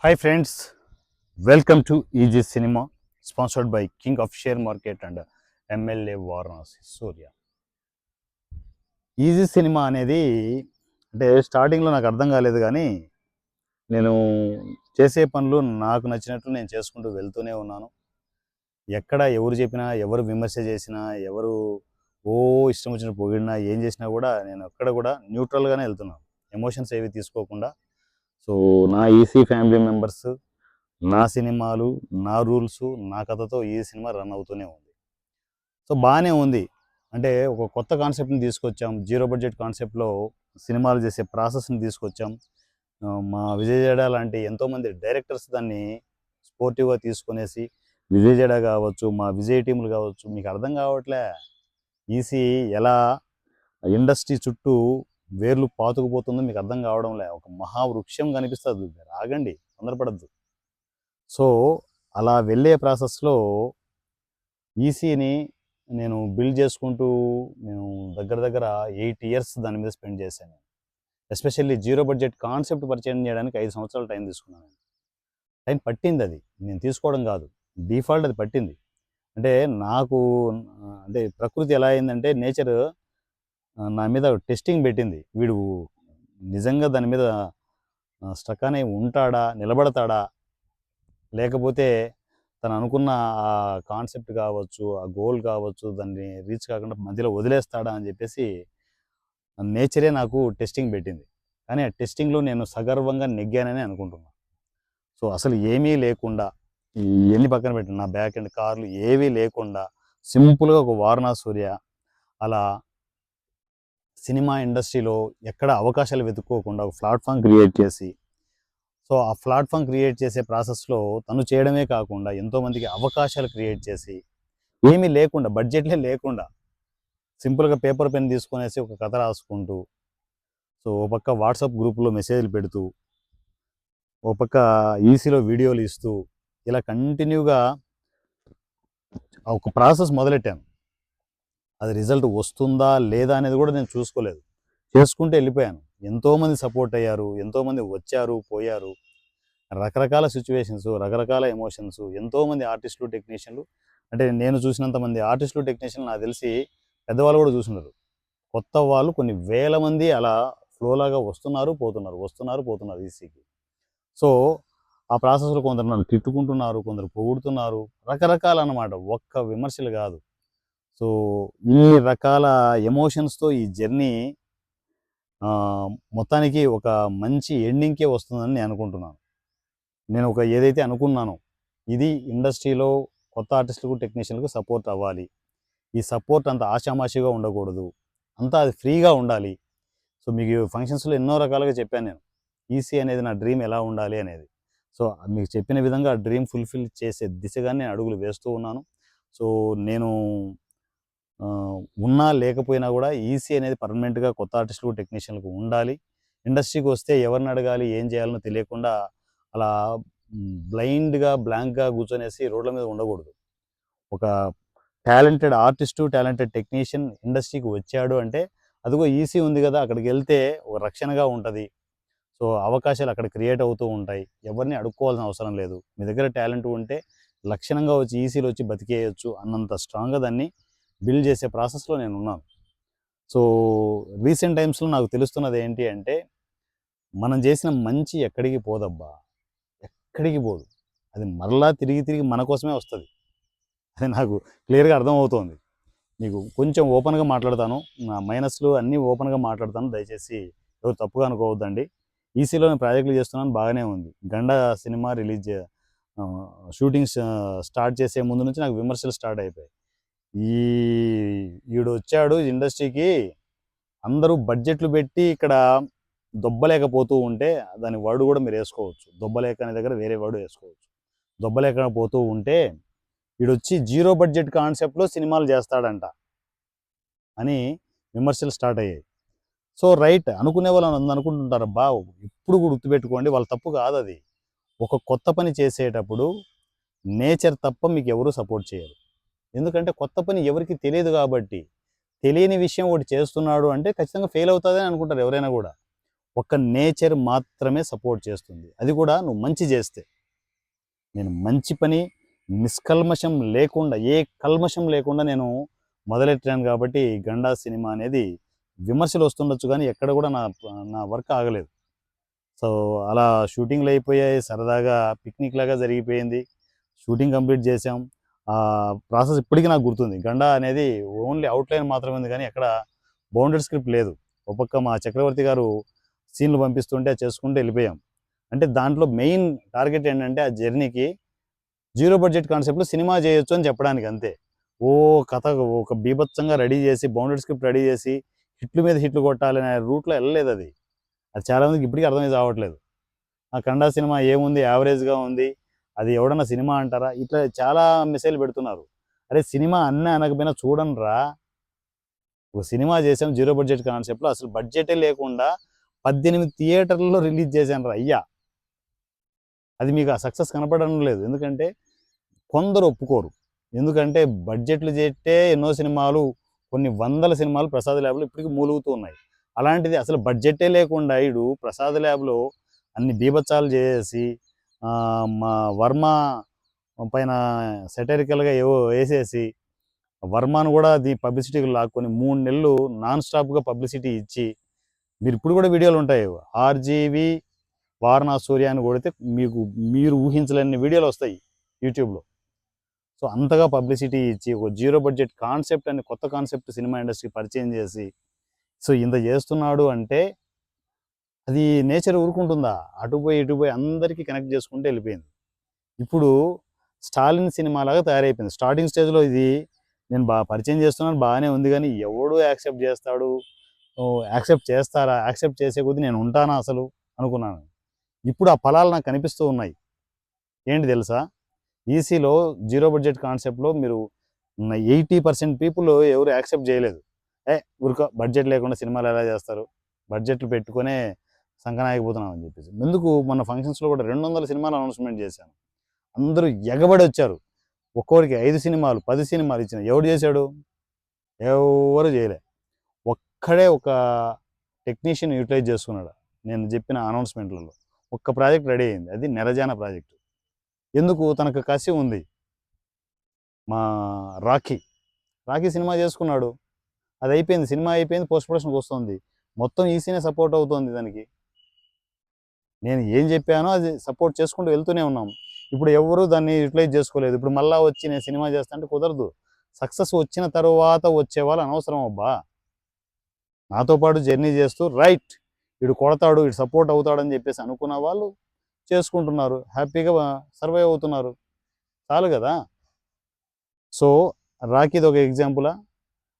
Hi friends, welcome to Easy Cinema, sponsored by King of Share Market and MLA Varanasi Surya. Easy cinema అనేది అంటే స్టార్టింగ్లో నాకు అర్థం కాలేదు, కానీ నేను చేసే పనులు నాకు నచ్చినట్లు నేను చేసుకుంటూ వెళ్తూనే ఉన్నాను. ఎక్కడ ఎవరు చెప్పినా, ఎవరు విమర్శ చేసినా, ఎవరు ఇష్టం వచ్చినట్టు పొగిడినా, ఏం చేసినా కూడా నేను ఎక్కడ కూడా న్యూట్రల్గానే వెళ్తున్నాను. ఎమోషన్స్ ఏవి తీసుకోకుండా. సో నా ఈసీ ఫ్యామిలీ మెంబర్స్, నా సినిమాలు, నా రూల్స్, నా కథతో ఈ సినిమా రన్ అవుతూనే ఉంది. సో బాగానే ఉంది. అంటే ఒక కొత్త కాన్సెప్ట్ని తీసుకొచ్చాం. జీరో బడ్జెట్ కాన్సెప్ట్లో సినిమాలు చేసే ప్రాసెస్ని తీసుకొచ్చాం. మా విజయ్ జేడా లాంటి ఎంతోమంది డైరెక్టర్స్ దాన్ని స్పోర్టివ్గా తీసుకొనేసి, విజయ్ జేడా కావచ్చు, మా విజయ్ టీములు కావచ్చు, మీకు అర్థం కావట్లే ఈసీ ఎలా ఇండస్ట్రీ చుట్టూ వేర్లు పాతుకుపోతుందో మీకు అర్థం కావడంలే. ఒక మహావృక్షం కనిపిస్తుంది. ఆగండి, తొందరపడద్దు. సో అలా వెళ్ళే ప్రాసెస్లో ఈసీని నేను బిల్డ్ చేసుకుంటూ నేను దగ్గర దగ్గర 8 ఇయర్స్ దాని మీద స్పెండ్ చేశాను. ఎస్పెషల్లీ జీరో బడ్జెట్ కాన్సెప్ట్ పరిచయం చేయడానికి 5 సంవత్సరాలు టైం తీసుకున్నాను. టైం పట్టింది, అది నేను తీసుకోవడం కాదు, డిఫాల్ట్ అది పట్టింది. అంటే నాకు అంటే ప్రకృతి ఎలా అయిందంటే, నేచర్ నా మీద టెస్టింగ్ పెట్టింది. వీడు నిజంగా దాని మీద స్ట్రక్ అనే ఉంటాడా, నిలబడతాడా, లేకపోతే తను అనుకున్న ఆ కాన్సెప్ట్ కావచ్చు, ఆ గోల్ కావచ్చు, దాన్ని రీచ్ కాకుండా మధ్యలో వదిలేస్తాడా అని చెప్పేసి నేచరే నాకు టెస్టింగ్ పెట్టింది. కానీ ఆ టెస్టింగ్లో నేను సగర్వంగా నెగ్గానని అనుకుంటున్నాను. సో అసలు ఏమీ లేకుండా, ఎన్ని పక్కన పెట్టిన నా బ్యాక్ అండ్ కార్లు ఏవీ లేకుండా సింపుల్గా ఒక వారణాసి సూర్య అలా సినిమా ఇండస్ట్రీలో ఎక్కడ అవకాశాలు వెతుక్కోకుండా ఒక ప్లాట్ఫామ్ క్రియేట్ చేసి, సో ఆ ప్లాట్ఫామ్ క్రియేట్ చేసే ప్రాసెస్లో తను చేయడమే కాకుండా ఎంతోమందికి అవకాశాలు క్రియేట్ చేసి, ఏమీ లేకుండా, బడ్జెట్లే లేకుండా సింపుల్గా పేపర్ పెన్ తీసుకునేసి ఒక కథ రాసుకుంటూ, సో ఓ పక్క వాట్సాప్ గ్రూప్లో మెసేజ్లు పెడుతూ, ఓ పక్క ఈసీలో వీడియోలు ఇస్తూ, ఇలా కంటిన్యూగా ఒక ప్రాసెస్ మొదలెట్టాను. అది రిజల్ట్ వస్తుందా లేదా అనేది కూడా నేను చూసుకోలేదు, చేసుకుంటూ వెళ్ళిపోయాను. ఎంతోమంది సపోర్ట్ అయ్యారు, ఎంతోమంది వచ్చారు పోయారు, రకరకాల సిచ్యువేషన్స్, రకరకాల ఎమోషన్స్, ఎంతోమంది ఆర్టిస్టులు టెక్నీషియన్లు. అంటే నేను చూసినంత మంది ఆర్టిస్టులు టెక్నీషియన్లు నాకు తెలిసి పెద్దవాళ్ళు కూడా చూసుంటారు. కొత్త వాళ్ళు కొన్ని వేల మంది అలా ఫ్లోలాగా వస్తున్నారు పోతున్నారు, వస్తున్నారు పోతున్నారు ఈసీకి. సో ఆ ప్రాసెస్లో కొందరు నన్ను తిట్టుకుంటున్నారు, కొందరు పొగుడుతున్నారు, రకరకాల అన్నమాట, ఒక్క విమర్శలు కాదు. సో ఇన్ని రకాల ఎమోషన్స్తో ఈ జర్నీ మొత్తానికి ఒక మంచి ఎండింగ్కే వస్తుందని నేను అనుకుంటున్నాను. నేను ఒక ఏదైతే అనుకున్నానో, ఇది ఇండస్ట్రీలో కొత్త ఆర్టిస్టులకు టెక్నీషియన్లకు సపోర్ట్ అవ్వాలి. ఈ సపోర్ట్ అంత ఆషామాషిగా ఉండకూడదు, అంతా అది ఫ్రీగా ఉండాలి. సో మీకు ఫంక్షన్స్లో ఎన్నో రకాలుగా చెప్పాను నేను, ఈసీ అనేది నా డ్రీమ్ ఎలా ఉండాలి అనేది. సో మీకు చెప్పిన విధంగా ఆ డ్రీమ్ ఫుల్ఫిల్ చేసే దిశగా నేను అడుగులు వేస్తూ ఉన్నాను. సో నేను ఉన్నా లేకపోయినా కూడా ఈసీ అనేది పర్మనెంట్గా కొత్త ఆర్టిస్టులకు టెక్నీషియన్లకు ఉండాలి. ఇండస్ట్రీకి వస్తే ఎవరిని అడగాలి, ఏం చేయాలనో తెలియకుండా అలా బ్లైండ్గా బ్లాంక్గా కూర్చొనేసి రోడ్ల మీద ఉండకూడదు. ఒక టాలెంటెడ్ ఆర్టిస్టు, టాలెంటెడ్ టెక్నీషియన్ ఇండస్ట్రీకి వచ్చాడు అంటే, అదిగో ఈసీ ఉంది కదా, అక్కడికి వెళ్తే ఒక రక్షణగా ఉంటుంది. సో అవకాశాలు అక్కడ క్రియేట్ అవుతూ ఉంటాయి. ఎవరిని అడుక్కోవాల్సిన అవసరం లేదు. మీ దగ్గర టాలెంట్ ఉంటే లక్షణంగా వచ్చి ఈసీలో వచ్చి బతికేయచ్చు అన్నంత స్ట్రాంగ్గా దాన్ని బిల్డ్ చేసే ప్రాసెస్లో నేను ఉన్నాను. సో రీసెంట్ టైమ్స్లో నాకు తెలుస్తున్నది ఏంటి అంటే, మనం చేసిన మంచి ఎక్కడికి పోదబ్బా, ఎక్కడికి పోదు. అది మరలా తిరిగి తిరిగి మన కోసమే వస్తుంది. అది నాకు క్లియర్గా అర్థమవుతోంది. మీకు కొంచెం ఓపెన్గా మాట్లాడతాను, నా మైనస్లు అన్నీ ఓపెన్గా మాట్లాడతాను, దయచేసి ఎవరు తప్పుగా అనుకోవద్దండి. ఈసీలో నేను ప్రాజెక్టులు చేస్తున్నాను, బాగానే ఉంది. గండ సినిమా షూటింగ్ స్టార్ట్ చేసే ముందు నుంచి నాకు విమర్శలు స్టార్ట్ అయిపోయాయి. ఈడు వచ్చాడు ఇండస్ట్రీకి, అందరూ బడ్జెట్లు పెట్టి ఇక్కడ దొబ్బలేకపోతూ ఉంటే, దాని వర్డ్ కూడా మీరు వేసుకోవచ్చు, దొబ్బలేక అనే దగ్గర వేరే వర్డ్ వేసుకోవచ్చు. దొబ్బలేకపోతూ ఉంటే వీడొచ్చి జీరో బడ్జెట్ కాన్సెప్ట్లో సినిమాలు చేస్తాడంట అని విమర్శలు స్టార్ట్ అయ్యాయి. సో రైట్ అనుకునే వాళ్ళు అనుకుంటుంటారు, బా ఇప్పుడు గుర్తుపెట్టుకోండి, వాళ్ళ తప్పు కాదు అది. ఒక కొత్త పని చేసేటప్పుడు నేచర్ తప్ప మీకు ఎవరు సపోర్ట్ చేయరు. ఎందుకంటే కొత్త పని ఎవరికి తెలియదు కాబట్టి. తెలియని విషయం ఒకటి చేస్తున్నాడు అంటే ఖచ్చితంగా ఫెయిల్ అవుతుందని అనుకుంటారు ఎవరైనా కూడా. ఒక్క నేచర్ మాత్రమే సపోర్ట్ చేస్తుంది, అది కూడా నువ్వు మంచి చేస్తే. నేను మంచి పని నిష్కల్మషం లేకుండా, ఏ కల్మషం లేకుండా నేను మొదలెట్టాను కాబట్టి గండా సినిమా అనేది విమర్శలు వస్తుండొచ్చు కానీ ఎక్కడ కూడా నా నా వర్క్ ఆగలేదు. సో అలా షూటింగ్లు అయిపోయాయి, సరదాగా పిక్నిక్ లాగా జరిగిపోయింది. షూటింగ్ కంప్లీట్ చేసాం. ఆ ప్రాసెస్ ఇప్పటికీ నాకు గుర్తుంది. గండా అనేది ఓన్లీ అవుట్లైన్ మాత్రమే ఉంది కానీ ఎక్కడ బౌండెడ్ స్క్రిప్ట్ లేదు. ఒక పక్క మా చక్రవర్తి గారు సీన్లు పంపిస్తుంటే అది చేసుకుంటూ వెళ్ళిపోయాం. అంటే దాంట్లో మెయిన్ టార్గెట్ ఏంటంటే ఆ జర్నీకి జీరో బడ్జెట్ కాన్సెప్ట్లో సినిమా చేయొచ్చు అని చెప్పడానికి అంతే. ఓ కథ ఒక బీభత్సంగా రెడీ చేసి బౌండెడ్ స్క్రిప్ట్ రెడీ చేసి హిట్లు మీద హిట్లు కొట్టాలనే రూట్లో వెళ్ళలేదు అది. అది చాలామందికి ఇప్పటికీ అర్థమై చావట్లేదు. ఆ కండా సినిమా ఏముంది, యావరేజ్గా ఉంది, అది ఎవడన్నా సినిమా అంటారా, ఇట్లా చాలా మెసేజ్లు పెడుతున్నారు. అరే సినిమా అన్నీ అనకపోయినా చూడండి రా, ఒక సినిమా చేసాం జీరో బడ్జెట్ కాన్సెప్ట్లో, అసలు బడ్జెటే లేకుండా 18 థియేటర్లలో రిలీజ్ చేశాను రా అయ్యా. అది మీకు ఆ సక్సెస్ కనపడడం లేదు, ఎందుకంటే కొందరు ఒప్పుకోరు. ఎందుకంటే బడ్జెట్లు చేస్తే ఎన్నో సినిమాలు, కొన్ని వందల సినిమాలు ప్రసాద్ ల్యాబ్లో ఇప్పటికీ మూలుగుతూ ఉన్నాయి. అలాంటిది అసలు బడ్జెటే లేకుండా ఇడు ప్రసాద్ ల్యాబ్లో అన్ని బీభత్సాలు చేసి మా వర్మ పైన సెటరికల్గా ఏవో వేసేసి వర్మను కూడా అది పబ్లిసిటీకి లాక్కొని 3 నెలలు నాన్ స్టాప్గా పబ్లిసిటీ ఇచ్చి, మీరు ఇప్పుడు కూడా వీడియోలు ఉంటాయి, ఆర్జీవి వారణా సూర్య అని కొడితే మీకు మీరు ఊహించలేని వీడియోలు వస్తాయి యూట్యూబ్లో. సో అంతగా పబ్లిసిటీ ఇచ్చి ఒక జీరో బడ్జెట్ కాన్సెప్ట్ అని కొత్త కాన్సెప్ట్ సినిమా ఇండస్ట్రీ పరిచయం చేసి సో ఇంత చేస్తున్నాడు అంటే అది నేచర్ ఊరుకుంటుందా? అటుపోయి ఇటుపోయి అందరికీ కనెక్ట్ చేసుకుంటూ వెళ్ళిపోయింది. ఇప్పుడు స్టాలిన్ సినిమా లాగా తయారైపోయింది. స్టార్టింగ్ స్టేజ్లో ఇది నేను బాగా పరిచయం చేస్తున్నాను, బాగానే ఉంది, కానీ ఎవడు యాక్సెప్ట్ చేస్తాడు, యాక్సెప్ట్ చేస్తారా, యాక్సెప్ట్ చేసే కొద్దీ నేను ఉంటానా అసలు అనుకున్నాను. ఇప్పుడు ఆ ఫలాలు నాకు కనిపిస్తూ ఉన్నాయి. ఏంటి తెలుసా, ఈసీలో జీరో బడ్జెట్ కాన్సెప్ట్లో మీరు 80% పీపుల్ ఎవరు యాక్సెప్ట్ చేయలేదు. ఊరిక బడ్జెట్ లేకుండా సినిమాలు ఎలా చేస్తారు, బడ్జెట్లు పెట్టుకునే సంకనాయకపోతున్నాం అని చెప్పేసి. ఎందుకు మొన్న ఫంక్షన్స్లో కూడా 200 సినిమాలు అనౌన్స్మెంట్ చేశాను, అందరూ ఎగబడి వచ్చారు. ఒక్కొక్కరికి 5 సినిమాలు 10 సినిమాలు ఇచ్చిన, ఎవడు చేశాడు? ఎవరు చేయలే. ఒక్కడే ఒక టెక్నీషియన్ యూటిలైజ్ చేసుకున్నాడు నేను చెప్పిన అనౌన్స్మెంట్లలో. ఒక్క ప్రాజెక్ట్ రెడీ అయింది, అది నెరజాన ప్రాజెక్టు. ఎందుకు? తనకు కసి ఉంది. మా రాఖీ సినిమా చేసుకున్నాడు, అది అయిపోయింది, సినిమా అయిపోయింది, పోస్ట్ ప్రొడక్షన్కి వస్తుంది, మొత్తం ఈసీనే సపోర్ట్ అవుతుంది దానికి. నేను ఏం చెప్పానో అది సపోర్ట్ చేసుకుంటూ వెళ్తూనే ఉన్నాం. ఇప్పుడు ఎవరు దాన్ని యూటిలైజ్ చేసుకోలేదు. ఇప్పుడు మళ్ళీ వచ్చి నేను సినిమా చేస్తా అంటే కుదరదు. సక్సెస్ వచ్చిన తర్వాత వచ్చేవాళ్ళు అనవసరం అబ్బా. నాతో పాటు జర్నీ చేస్తూ రైట్ వీడు కొడతాడు, వీడు సపోర్ట్ అవుతాడని చెప్పేసి అనుకున్న వాళ్ళు చేసుకుంటున్నారు, హ్యాపీగా సర్వైవ్ అవుతున్నారు, చాలు కదా. సో రాఖీది ఒక ఎగ్జాంపులా.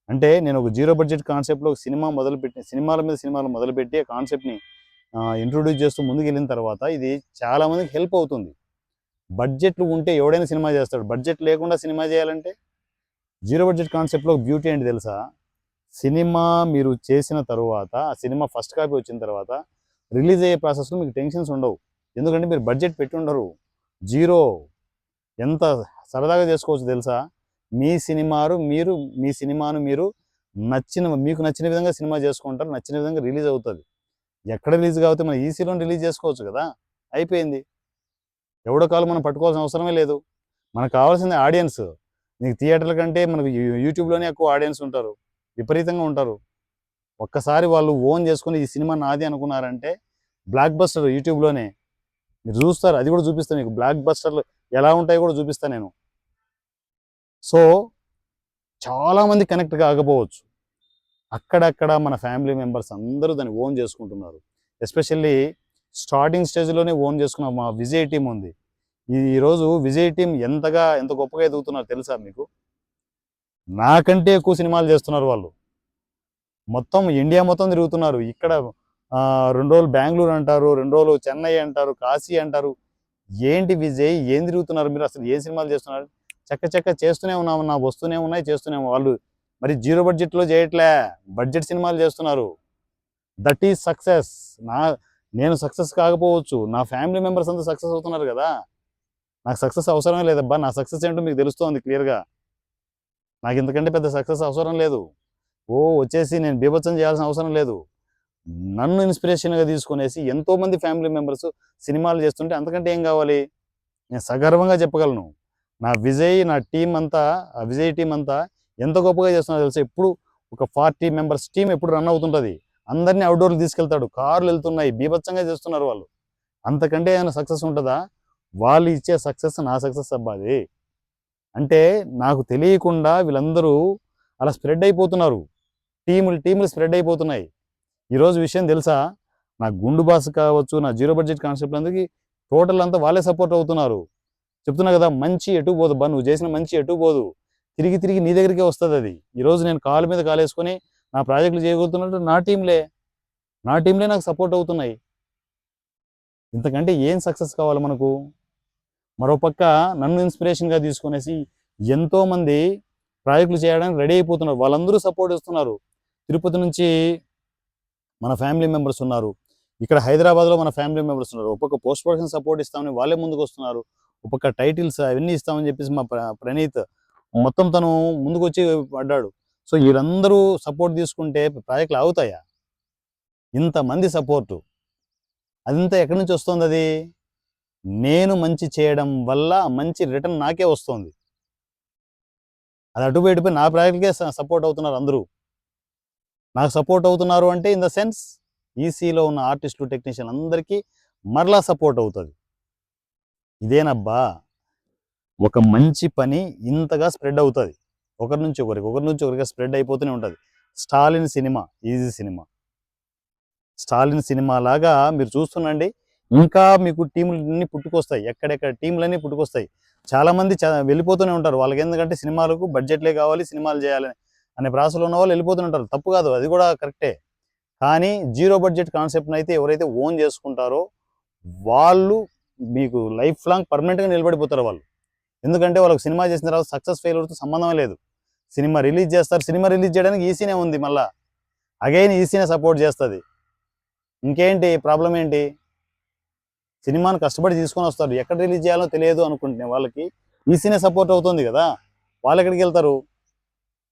అంటే నేను ఒక జీరో బడ్జెట్ కాన్సెప్ట్లో ఒక సినిమా మొదలుపెట్టి, సినిమాల మీద సినిమాలు మొదలుపెట్టి ఆ కాన్సెప్ట్ని ఇంట్రొడ్యూస్ చేస్తూ ముందుకు వెళ్ళిన తర్వాత ఇది చాలామందికి హెల్ప్ అవుతుంది. బడ్జెట్లు ఉంటే ఎవడైనా సినిమా చేస్తాడు, బడ్జెట్ లేకుండా సినిమా చేయాలంటే. జీరో బడ్జెట్ కాన్సెప్ట్లో బ్యూటీ ఏంటి తెలుసా, సినిమా మీరు చేసిన తర్వాత ఆ సినిమా ఫస్ట్ కాపీ వచ్చిన తర్వాత రిలీజ్ అయ్యే ప్రాసెస్లో మీకు టెన్షన్స్ ఉండవు. ఎందుకంటే మీరు బడ్జెట్ పెట్టి ఉండరు, జీరో. ఎంత సరదాగా చేసుకోవచ్చు తెలుసా, మీ సినిమాను మీరు మీకు నచ్చిన విధంగా సినిమా చేసుకుంటారు, నచ్చిన విధంగా రిలీజ్ అవుతుంది. ఎక్కడ రిలీజ్ కాకపోతే మన ఈసీలో రిలీజ్ చేసుకోవచ్చు కదా, అయిపోయింది. ఎవడో కాలు మనం పట్టుకోవాల్సిన అవసరమే లేదు. మనకు కావాల్సింది ఆడియన్స్. నీకు థియేటర్ల కంటే మనకు యూట్యూబ్లోనే ఎక్కువ ఆడియన్స్ ఉంటారు, విపరీతంగా ఉంటారు. ఒక్కసారి వాళ్ళు ఓన్ చేసుకుని ఈ సినిమా నాది అనుకున్నారంటే బ్లాక్ బస్టర్ యూట్యూబ్లోనే మీరు చూస్తారు, అది కూడా చూపిస్తాను మీకు. బ్లాక్ బస్టర్లు ఎలా ఉంటాయో కూడా చూపిస్తాను నేను. సో చాలామంది కనెక్ట్ కాకపోవచ్చు, అక్కడక్కడ మన ఫ్యామిలీ మెంబర్స్ అందరూ దాన్ని ఓన్ చేసుకుంటున్నారు. ఎస్పెషల్లీ స్టార్టింగ్ స్టేజ్లోనే ఓన్ చేసుకున్న మా విజయ్ టీం ఉంది. ఈరోజు విజయ్ టీం ఎంత గొప్పగా ఎదుగుతున్నారు తెలుసా మీకు. నాకంటే ఎక్కువ సినిమాలు చేస్తున్నారు వాళ్ళు. మొత్తం ఇండియా మొత్తం తిరుగుతున్నారు. ఇక్కడ 2 రోజులు బెంగళూరు అంటారు, 2 రోజులు చెన్నై అంటారు, కాశీ అంటారు. ఏంటి విజయ్ ఏం తిరుగుతున్నారు మీరు, అసలు ఏం సినిమాలు చేస్తున్నారు? చక్క చేస్తూనే ఉన్నాము, నా వస్తూనే ఉన్నాయి, చేస్తూనే వాళ్ళు. మరి జీరో బడ్జెట్లో చేయట్లే, బడ్జెట్ సినిమాలు చేస్తున్నారు. That is success. నేను సక్సెస్ కాకపోవచ్చు, నా ఫ్యామిలీ మెంబర్స్ అంతా సక్సెస్ అవుతున్నారు కదా. నాకు సక్సెస్ అవసరమే లేదబ్బా, నా సక్సెస్ ఏంటో మీకు తెలుస్తోంది క్లియర్గా. నాకు ఇంతకంటే పెద్ద సక్సెస్ అవసరం లేదు. వచ్చేసి నేను బీభత్సం చేయాల్సిన అవసరం లేదు. నన్ను ఇన్స్పిరేషన్గా తీసుకునేసి ఎంతోమంది ఫ్యామిలీ మెంబర్స్ సినిమాలు చేస్తుంటే అంతకంటే ఏం కావాలి. నేను సగర్వంగా చెప్పగలను. నా టీం అంతా, ఆ విజయ్ టీం అంతా ఎంత గొప్పగా చేస్తున్నారో తెలుసా. ఎప్పుడు ఒక 40 మెంబర్స్ టీం ఎప్పుడు రన్ అవుతుంటుంది. అందరినీ అవుట్డోర్కి తీసుకెళ్తాడు. కార్లు వెళ్తున్నాయి, బీభత్సంగా చేస్తున్నారు వాళ్ళు. అంతకంటే ఏమైనా సక్సెస్ ఉంటుందా? వాళ్ళు ఇచ్చే సక్సెస్ నా సక్సెస్ అబ్బా అది. అంటే నాకు తెలియకుండా వీళ్ళందరూ అలా స్ప్రెడ్ అయిపోతున్నారు. టీములు స్ప్రెడ్ అయిపోతున్నాయి. ఈరోజు విషయం తెలుసా, నా గుండు బాస్ కావచ్చు, నా జీరో బడ్జెట్ కాన్సెప్ట్ అందరికీ టోటల్ అంతా వాళ్ళే సపోర్ట్ అవుతున్నారు. చెప్తున్నా కదా, మంచి ఎటు పోదు బా, నువ్వు చేసిన మంచి ఎటు పోదు, తిరిగి తిరిగి నీ దగ్గరికే వస్తుంది అది. ఈరోజు నేను కాలు మీద కాలేసుకొని నా ప్రాజెక్టులు చేయగలుగుతున్నట్టు నా టీంలే నాకు సపోర్ట్ అవుతున్నాయి. ఇంతకంటే ఏం సక్సెస్ కావాలి మనకు? మరోపక్క నన్ను ఇన్స్పిరేషన్గా తీసుకునేసి ఎంతోమంది ప్రాజెక్టులు చేయడానికి రెడీ అయిపోతున్నారు. వాళ్ళందరూ సపోర్ట్ ఇస్తున్నారు. తిరుపతి నుంచి మన ఫ్యామిలీ మెంబర్స్ ఉన్నారు. ఇక్కడ హైదరాబాద్లో మన ఫ్యామిలీ మెంబర్స్ ఉన్నారు. ఒక్కొక్క పోస్ట్ ప్రొడక్షన్ సపోర్ట్ ఇస్తామని వాళ్ళే ముందుకు వస్తున్నారు. ఒక్కొక్క టైటిల్స్ అవన్నీ ఇస్తామని చెప్పేసి మా ప్రణీత్ మొత్తం తను ముందుకు వచ్చి పడ్డాడు. సో వీళ్ళందరూ సపోర్ట్ తీసుకుంటే ప్రాజెక్టులు ఆగుతాయా? ఇంతమంది సపోర్టు అదంతా ఎక్కడి నుంచి వస్తుంది? అది నేను మంచి చేయడం వల్ల మంచి రిటర్న్ నాకే వస్తుంది. అది అటుపోయి నా ప్రాజెక్టుకే సపోర్ట్ అవుతున్నారు అందరూ. నాకు సపోర్ట్ అవుతున్నారు అంటే ఇన్ ద సెన్స్ ఈసీలో ఉన్న ఆర్టిస్టులు, టెక్నీషియన్ అందరికీ మరలా సపోర్ట్ అవుతుంది. ఇదేనబ్బా ఒక మంచి పని ఇంతగా స్ప్రెడ్ అవుతుంది. ఒకరి నుంచి ఒకరికి స్ప్రెడ్ అయిపోతూనే ఉంటుంది. Stalin cinema easy cinema, Stalin cinema లాగా మీరు చూస్తుండండి. ఇంకా మీకు టీములన్నీ పుట్టుకొస్తాయి. ఎక్కడెక్కడ టీంలన్నీ పుట్టుకొస్తాయి. చాలామంది వెళ్ళిపోతూనే ఉంటారు. వాళ్ళకి ఎందుకంటే సినిమాలకు బడ్జెట్లే కావాలి, సినిమాలు చేయాలని అనే ప్రాసలో ఉన్న వాళ్ళు వెళ్ళిపోతూనే ఉంటారు. తప్పు కాదు, అది కూడా కరెక్టే. కానీ జీరో బడ్జెట్ కాన్సెప్ట్ని అయితే ఎవరైతే ఓన్ చేసుకుంటారో వాళ్ళు మీకు లైఫ్ లాంగ్ పర్మనెంట్గా నిలబడిపోతారు వాళ్ళు. ఎందుకంటే వాళ్ళకి సినిమా చేసిన తర్వాత సక్సెస్ ఫెయిల్యూర్తో సంబంధం లేదు. సినిమా రిలీజ్ చేస్తారు. సినిమా రిలీజ్ చేయడానికి ఈసీనే ఉంది. మళ్ళీ అగైన్ ఈసీనే సపోర్ట్ చేస్తుంది. ఇంకేంటి ప్రాబ్లం ఏంటి? సినిమాను కష్టపడి తీసుకొని వస్తారు. ఎక్కడ రిలీజ్ చేయాలో తెలియదు అనుకుంటున్నా వాళ్ళకి ఈసీనే సపోర్ట్ అవుతుంది కదా. వాళ్ళు ఎక్కడికి వెళ్తారు?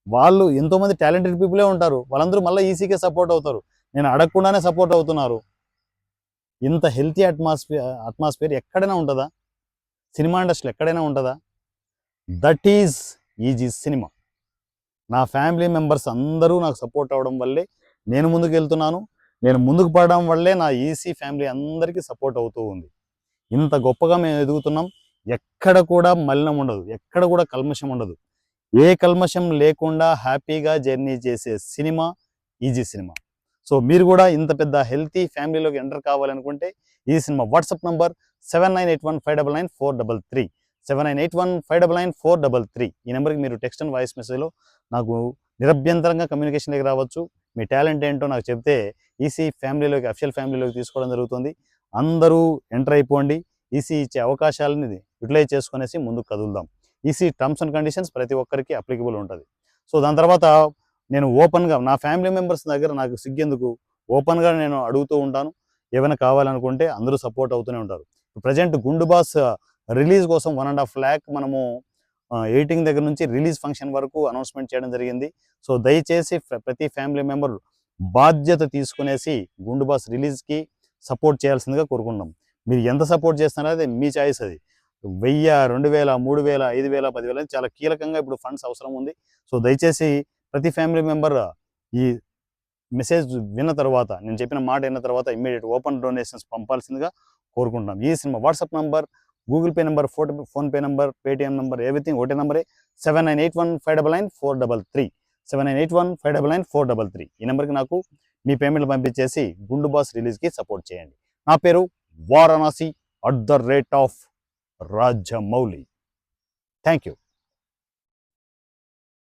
వాళ్ళు ఎంతోమంది టాలెంటెడ్ పీపులే ఉంటారు. వాళ్ళందరూ మళ్ళీ ఈసీకే సపోర్ట్ అవుతారు. నేను అడగకుండానే సపోర్ట్ అవుతున్నారు. ఇంత హెల్తీ అట్మాస్ఫియర్ ఎక్కడైనా ఉంటుందా? సినిమా ఇండస్ట్రీలో ఎక్కడైనా ఉంటుందా? That is easy cinema. నా ఫ్యామిలీ మెంబర్స్ అందరూ నాకు సపోర్ట్ అవ్వడం వల్లే నేను ముందుకు వెళ్తున్నాను. నేను ముందుకు పడడం వల్లే నా ఈసీ ఫ్యామిలీ అందరికీ సపోర్ట్ అవుతూ ఉంది. ఇంత గొప్పగా మేము ఎదుగుతున్నాం. ఎక్కడ కూడా మలినం ఉండదు, ఎక్కడ కూడా కల్మషం ఉండదు. ఏ కల్మషం లేకుండా హ్యాపీగా జర్నీ చేసే సినిమా ఈజీ సినిమా. సో మీరు కూడా ఇంత పెద్ద హెల్తీ ఫ్యామిలీలోకి ఎంటర్ కావాలనుకుంటే ఈ సినిమా వాట్సాప్ నంబర్ 7981599433 7981599433 ఈ నెంబర్కి మీరు టెక్స్ట్ అండ్ వాయిస్ మెసేజ్లో నాకు నిరభ్యంతరంగా కమ్యూనికేషన్లోకి రావచ్చు. మీ టాలెంట్ ఏంటో నాకు చెప్తే ఈసీ ఫ్యామిలీలోకి, అఫిషియల్ ఫ్యామిలీలోకి తీసుకోవడం జరుగుతుంది. అందరూ ఎంటర్ అయిపోండి. ఈసీ ఇచ్చే అవకాశాలని యూటిలైజ్ చేసుకునేసి ముందుకు కదులుదాం. ఈసీ టర్మ్స్ అండ్ కండిషన్స్ ప్రతి ఒక్కరికి అప్లికబుల్ ఉంటుంది. సో దాని తర్వాత నేను ఓపెన్గా నా ఫ్యామిలీ మెంబర్స్ దగ్గర నాకు సిగ్గెందుకు, ఓపెన్గా నేను అడుగుతూ ఉంటాను. ఏమైనా కావాలనుకుంటే అందరూ సపోర్ట్ అవుతూనే ఉంటారు. ప్రజెంట్ గుండు బాస్ రిలీజ్ కోసం 1.5 lakh మనము ఎడిటింగ్ దగ్గర నుంచి రిలీజ్ ఫంక్షన్ వరకు అనౌన్స్మెంట్ చేయడం జరిగింది. సో దయచేసి ప్రతి ఫ్యామిలీ మెంబర్ బాధ్యత తీసుకునేసి గుండు బాస్ రిలీజ్కి సపోర్ట్ చేయాల్సిందిగా కోరుకుంటున్నాం. మీరు ఎంత సపోర్ట్ చేస్తున్నారో అది మీ చాయిస్. అది 1000, 2000, 3000, 5000, 10,000 చాలా కీలకంగా ఇప్పుడు ఫండ్స్ అవసరం ఉంది. సో దయచేసి ప్రతి ఫ్యామిలీ మెంబర్ ఈ మెసేజ్ విన్న తర్వాత, నేను చెప్పిన మాట విన్న తర్వాత ఇమ్మీడియట్ ఓపెన్ డొనేషన్స్ పంపాల్సిందిగా కోరుకుంటున్నాం. ఈ cinema WhatsApp number, Google pay number, PhonePe number, Paytm number, everything ఒకటే నెంబరే 7981599433 7981599433 ఈ నెంబర్కి నాకు మీ పేమెంట్లు పంపించేసి గుండు బాస్ రిలీజ్కి సపోర్ట్ చేయండి. నా పేరు వారణాసి @Rajamౌళి. Thank you.